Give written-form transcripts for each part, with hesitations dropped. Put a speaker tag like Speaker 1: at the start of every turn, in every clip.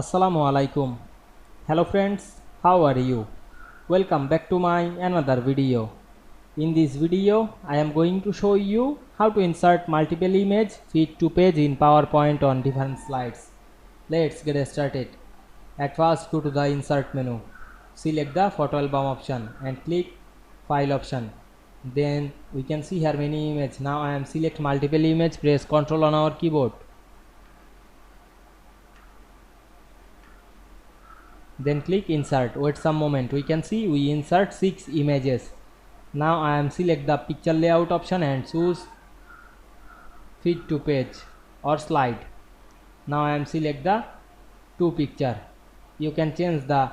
Speaker 1: Assalamu Walaikum. Hello friends, how are you? Welcome back to my another video. In this video, I am going to show you how to insert multiple image feed to page in PowerPoint on different slides. Let's get started. At first, go to the insert menu. Select the photo album option and click file option. Then we can see here many images. Now I am select multiple image, press Ctrl on our keyboard. Then click insert. Wait some moment. We can see we insert 6 images. Now I am select the picture layout option and choose feed to page or slide. Now I am select the two picture. You can change the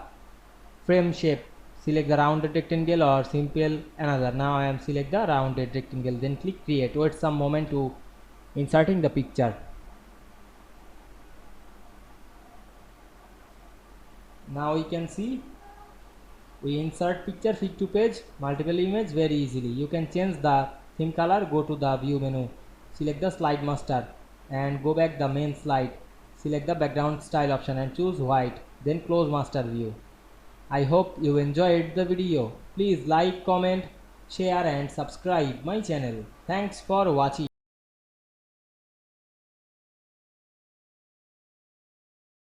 Speaker 1: frame shape. Select the rounded rectangle or simple another. Now I am select the rounded rectangle. Then click create. Wait some moment to inserting the picture. Now we can see we insert picture feed to page multiple image very easily. You can change the theme color. Go to the view menu, select the slide master and go back the main slide. Select the background style option and choose white, then close master view. I hope you enjoyed the video. Please like, comment, share and subscribe my channel. Thanks for watching.